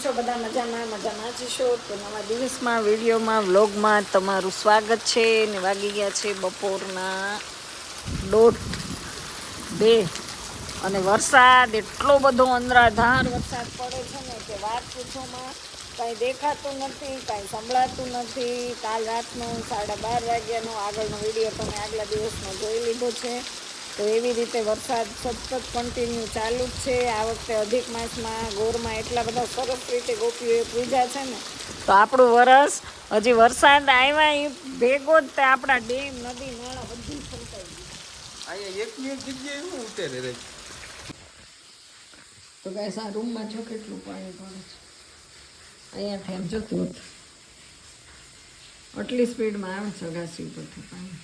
છો બધા? મજામાં જશો તો નવા દિવસમાં વિડીયોમાં વ્લોગમાં તમારું સ્વાગત છે ને વાગી ગયા છે બપોરના 1:30 અને વરસાદ એટલો બધો અંદરાધાર વરસાદ પડે છે ને કે વાત પૂછોમાં. કાંઈ દેખાતું નથી, કાંઈ સંભળાતું નથી. કાલ રાતનો 12:30 વાગ્યાનો આગળનો વિડીયો તમે આગલા દિવસનો જોઈ લીધો છે. તો એવી રીતે વરસાદ સતત કન્ટિન્યુ ચાલુ જ છે. આ વખતે અધિક માસમાં ગોરમાં એટલા બધા સરસ રીતે ગોપીઓએ પૂજા છે ને, તો આપણું વરસ હજી વરસાદ આવ્યા એ ભેગો જ તે આપણા ડેમ નદી નાળા બધું છલકાઈ ગયું. અહીંયા એકની એક જગ્યાએ શું ઉતરે રે? તો ગાઈસ આ રૂમમાં જો કેટલું પાણી પડે છે. અહીંયાથી આમ જતું હતું, આટલી સ્પીડમાં આવે છે અગાસી ઉપરથી પાણી.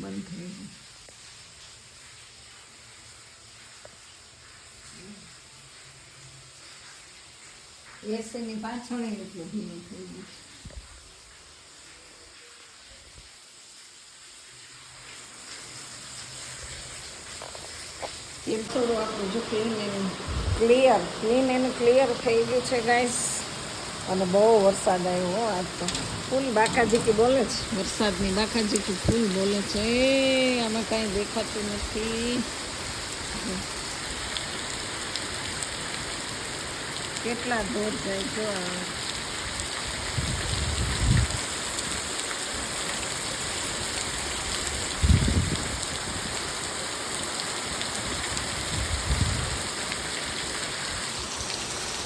બંધ થઈ ગયું. એસીની પાછળ એટલું ભીનું થઈ ગયું. એમ થોડું આપણું જો ક્લીન એનું ક્લિયર થઈ ગયું છે ગાઈસ. અને બહુ વરસાદ આવ્યો આજ તો. ફૂલ બાકાજીકી બોલે છે, વરસાદની બાકાજીકી ફૂલ બોલે છે. આમાં કાંઈ દેખાતું નથી. કેટલા દૂર જાય જો.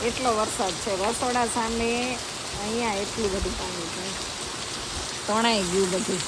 એટલો વરસાદ છે રસોડા સામે. અહીંયા એટલું બધું પાણી છે, તણાઈ ગયું બધું.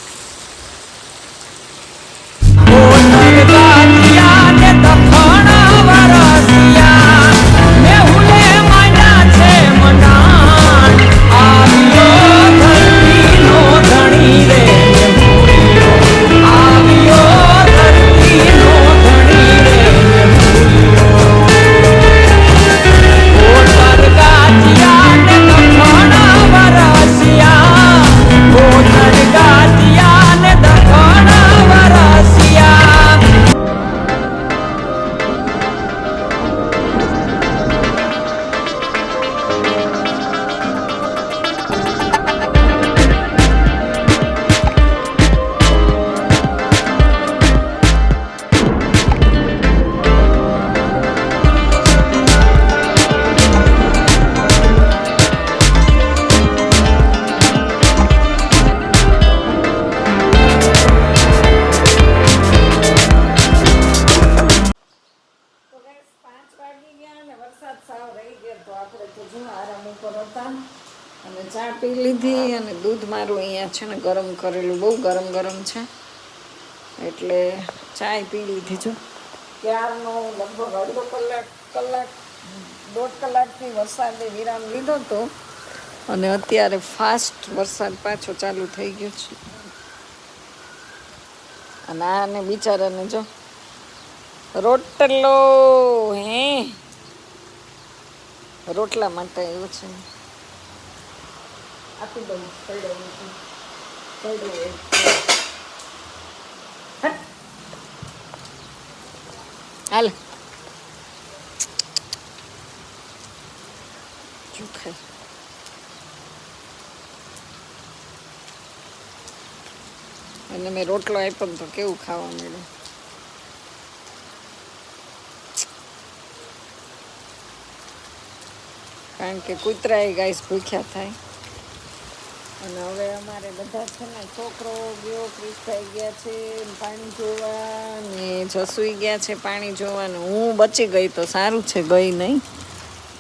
અને ચા પી લીધી અને દૂધ મારું અહીંયા છે ને ગરમ કરેલું, બહુ ગરમ છે એટલે ચાય પી લીધી. જો ક્યારનો લગભગ અડધો કલાક 1.5 કલાકથી વરસાદે વિરામ લીધો હતો અને અત્યારે ફાસ્ટ વરસાદ પાછો ચાલુ થઈ ગયો છે. અને આને બિચારાને જો રોટલો રોટલા માટે આવ્યો છે. આપી દઉં હાલ ચોખાઈ. અને મેં રોટલો આપ્યો ને તો કેવું ખાવા મળ્યું. કારણ કે કૂતરાએ ગાઈસ ભૂખ્યા થાય. અને હવે અમારે બધા છે ને છોકરો ગયો, ક્રિશભાઈ ગયા છે પાણી જોવા ને જસુઈ ગયા છે પાણી જોવા ને હું બચી ગઈ તો સારું છે, ગઈ નહીં.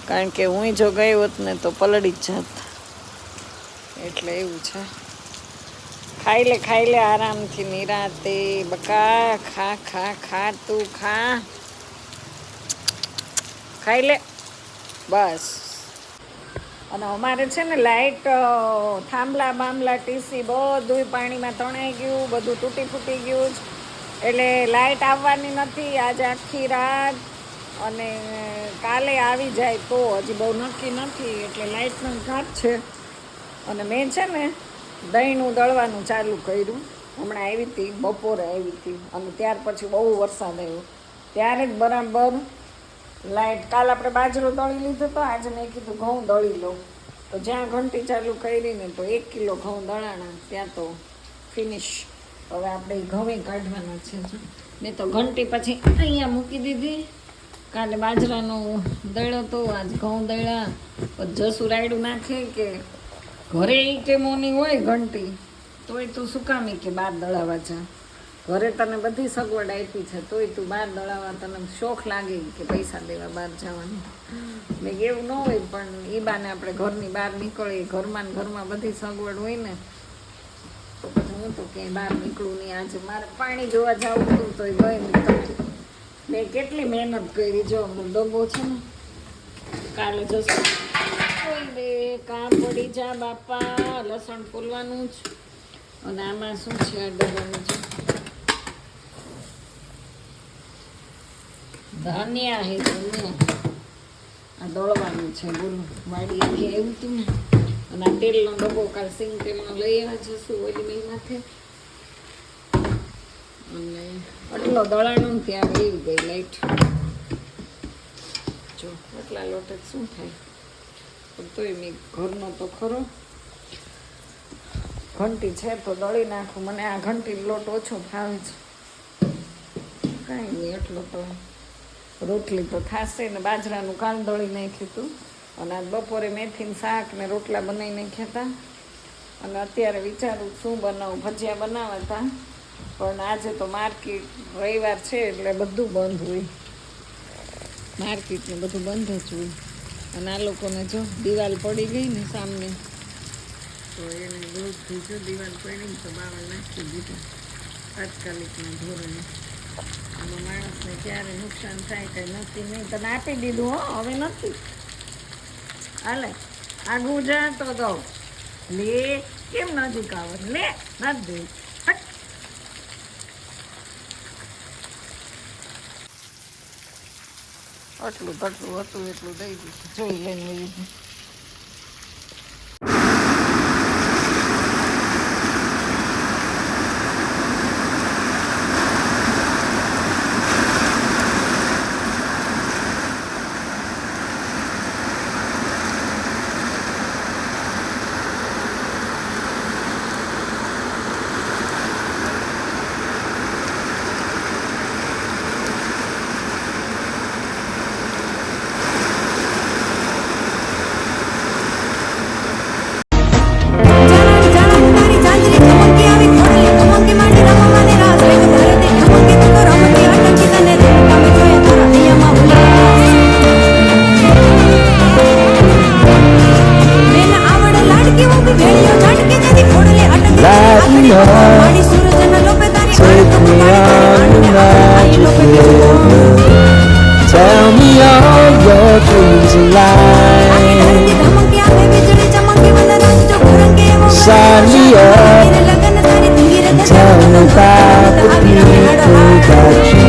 કારણ કે હું જો ગઈ હોત ને તો પલળી જ જાત. એટલે એવું છે. ખાઈ લે આરામથી નિરાતે બકા. ખા તું ખાઈ લે બસ. અને અમારે છે ને લાઇટ થાંભલા બાંભલા ટીસી બધું પાણીમાં તણાઈ ગયું, બધું તૂટી ફૂટી ગયું જ. એટલે લાઇટ આવવાની નથી આજે આખી રાત. અને કાલે આવી જાય તો હજી બહુ નક્કી નથી. એટલે લાઇટનો ઘાટ છે. અને મેં છે ને દહીંનું દળવાનું ચાલુ કર્યું. હમણાં આવી હતી, બપોરે આવી હતી અને ત્યાર પછી બહુ વરસાદ આવ્યો. ત્યારે જ બરાબર લાઈટ. કાલ આપણે બાજરો દળી લીધો તો આજે મેં કીધું ઘઉં દળી લઉં. તો જ્યાં ઘંટી ચાલુ કરીને તો 1 કિલો ઘઉં દળાણા, ત્યાં તો ફિનિશ. હવે આપણે ઘઉં કાઢવાના છે. મેં તો ઘંટી પછી અહીંયા મૂકી દીધી. કાલે બાજરાનું દળ્યો તો આજ ઘઉં દળ્યા. પછી જસુ રાયડું નાખે કે ઘરે કે મોની હોય ઘંટી તોય તું શું કામી કે બહાર દળાવા જા. ઘરે તને બધી સગવડ આપી છે તોય તું બહાર દળાવા તને શોખ લાગે કે પૈસા દેવા બહાર જવાનું. મેં એવું ન હોય પણ એ બાને આપણે ઘરની બહાર નીકળીએ, ઘરમાં ને ઘરમાં બધી સગવડ હોય ને તો પછી હું તો ક્યાંય બહાર નીકળું નહીં. આજે મારે પાણી જોવા જવું હતું તો ગઈ નહીં. મેં કેટલી મહેનત કરી. જો ડબ્બો છે ને કાલે જશું કોઈ દે કામ પડી જા બાપા. લસણ ફોલવાનું જ. અને આમાં શું છે આ ડબ્બાનું છે ધાન્યા હે ધનિયા. આ દળવાનું છે બોલો. વાડી આખી આવ્યું હતું ને. અને આ તેલનો ડબ્બો કાલ સિંગ તેલનો લઈ આવ્યા જશું ઓલી મહિનાથી. અને આટલો દળાણું ત્યાં આવી ગઈ લાઈટ. જો એટલા લોટે શું થાય પણ તોય મેં ઘરનો તો ખરો ઘંટી છે તો દળી નાખું. મને આ ઘંટી લોટ ઓછો ફાવે છે. કાંઈ નહીં એટલો તો રોટલી તો થાશે ને. બાજરાનું કાલ દળી નાખ્યું હતું અને આજ બપોરે મેથીનું શાક ને રોટલા બનાવી નાખ્યા હતા. અને અત્યારે વિચારું શું બનાવું. ભજીયા બનાવ્યા હતા પણ આજે તો માર્કેટ રવિવાર છે એટલે બધું બંધ હોય. માર્કેટને બધું બંધ જ હોય. અને આ લોકોને જો દિવાલ પડી ગઈ ને સામને તો એને રોજથી જો દિવાલ પડી તો બાવળ નાખી દીધું તાત્કાલિકના ધોરણે. આમાં માણસને ક્યારે નુકસાન થાય કંઈ નક્કી નહીં. તને આપી દીધું હો, હવે નથી. હાલે આગું જા તો દઉં. લે કેમ નજીક આવે? લે નથી દે. આટલું તટલું હતું એટલું દઈ દીધું. જોઈ લઈને લીધું. Tell me all your dreams and lies. Sign me up. Tell me about the people that you